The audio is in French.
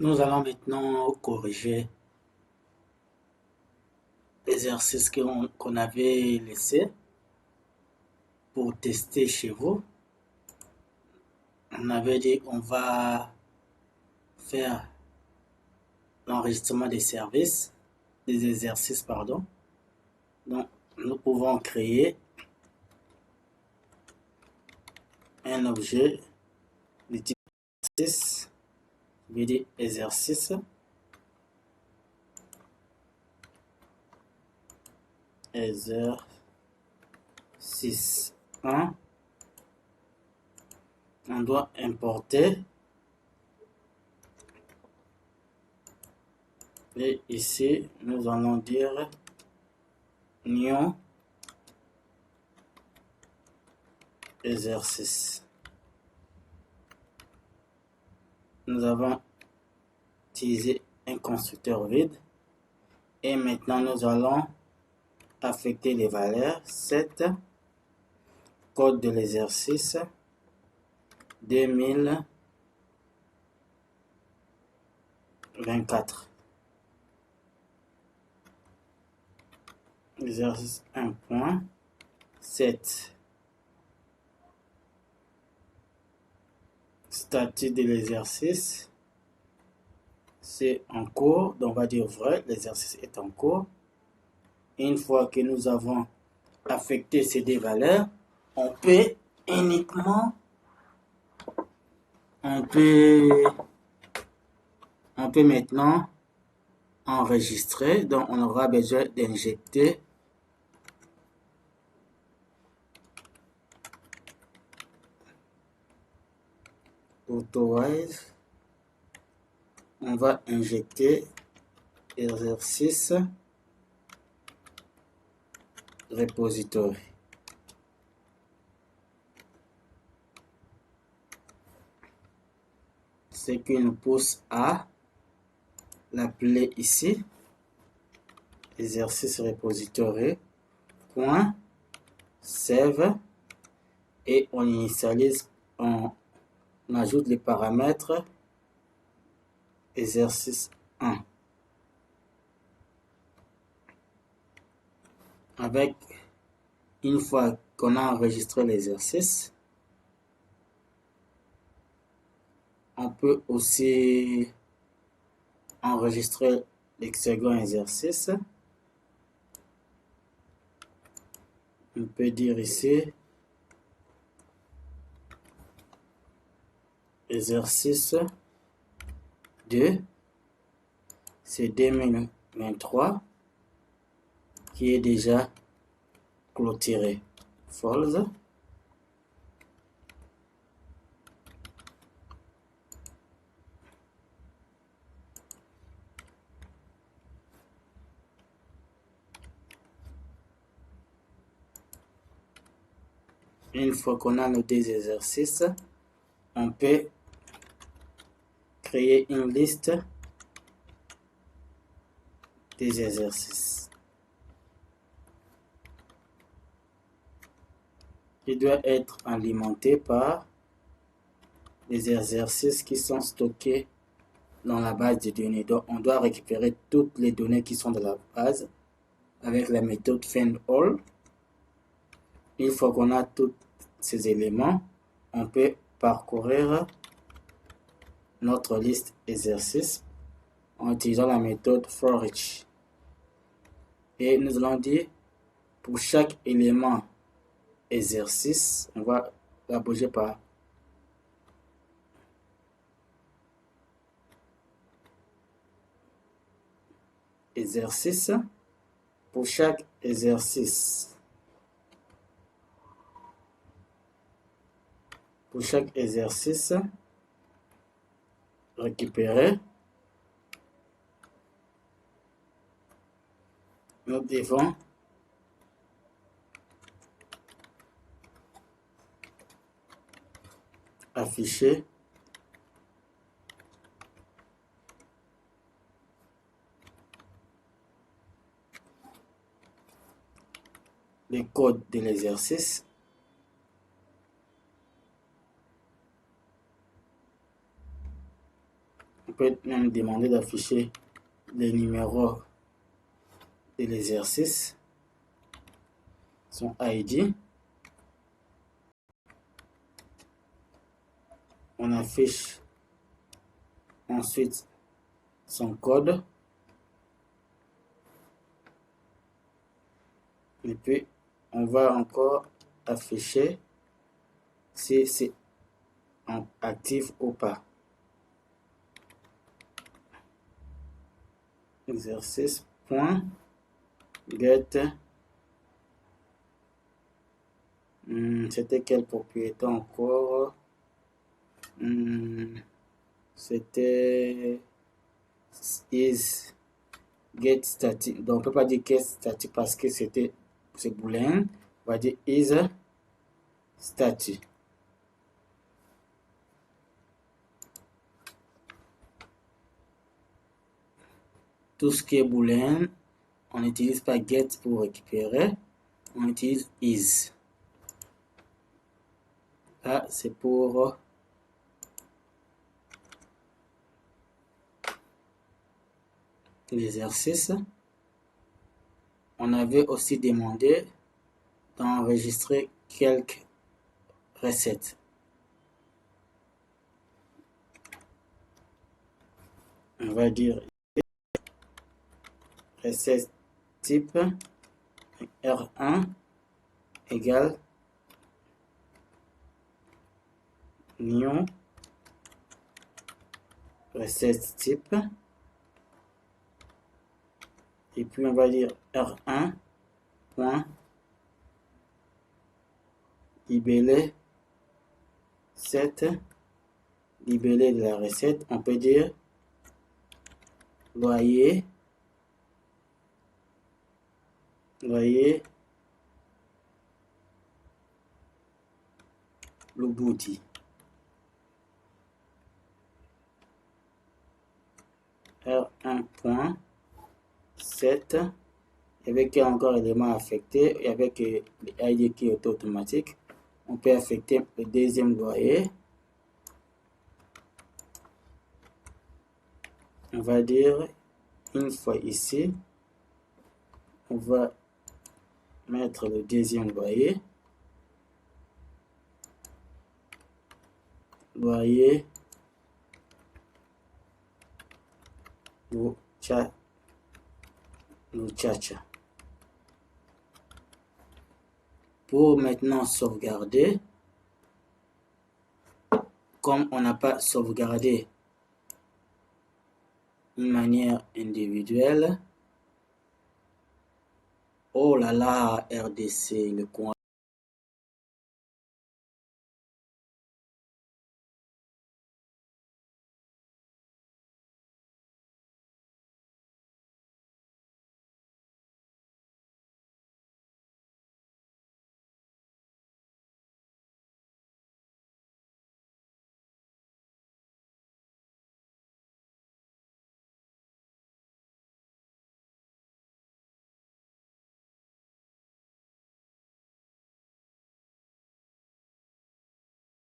Nous allons maintenant corriger l'exercice qu'on avait laissé pour tester chez vous. On avait dit qu'on va faire l'enregistrement des exercices, pardon. Donc, nous pouvons créer un objet de type exercice, je vais dire exercice, exercice 1. On doit importer et ici nous allons dire new exercice. Nous avons utilisé un constructeur vide et maintenant nous allons affecter les valeurs 7, code de l'exercice 2024. Exercice 1.7. Statut de l'exercice, c'est en cours, donc on va dire vrai, l'exercice est en cours. Une fois que nous avons affecté ces deux valeurs, on peut uniquement, on peut maintenant enregistrer, donc on aura besoin d'injecter AutoWise. On va injecter exercice repository. Ce qui nous pousse à l'appeler ici exercice repository point save et on initialise, on ajoute les paramètres exercice 1 avec, une fois qu'on a enregistré l'exercice, on peut aussi enregistrer le second exercice. On peut dire ici exercice 2, c'est 2023 qui est déjà clôturé. False. Une fois qu'on a nos deux exercices, on peut créer une liste des exercices. Il doit être alimenté par les exercices qui sont stockés dans la base de données. Donc, on doit récupérer toutes les données qui sont dans la base avec la méthode findAll. Une fois qu'on a tous ces éléments, on peut parcourir notre liste exercices en utilisant la méthode forEach. Et nous allons dire pour chaque élément exercice, on va la bouger par exercice. Pour chaque exercice, récupérer, nous devons afficher le code de l'exercice peut même demander d'afficher les numéros de l'exercice, son ID. On affiche ensuite son code. Et puis, on va encore afficher si c'est actif ou pas. Exercice.get. C'était quelle propriété encore? C'était is get static. Donc, on ne peut pas dire get static parce que c'est boolean. On va dire is static. Tout ce qui est boolean, on n'utilise pas get pour récupérer, on utilise is. Là, c'est pour l'exercice. On avait aussi demandé d'enregistrer quelques recettes. On va dire recette type R1 égale new recette type. Et puis on va dire R1 point libellé set, libellé de la recette. On peut dire loyer Lubudi. R1.set avec encore élément affecté et avec l'ID qui est automatique. On peut affecter le deuxième loyer. On va dire une fois ici, on va mettre le deuxième loyer. Loyer Luchacha. Pour maintenant sauvegarder, comme on n'a pas sauvegardé une manière individuelle, oh là là, RDC, le coin.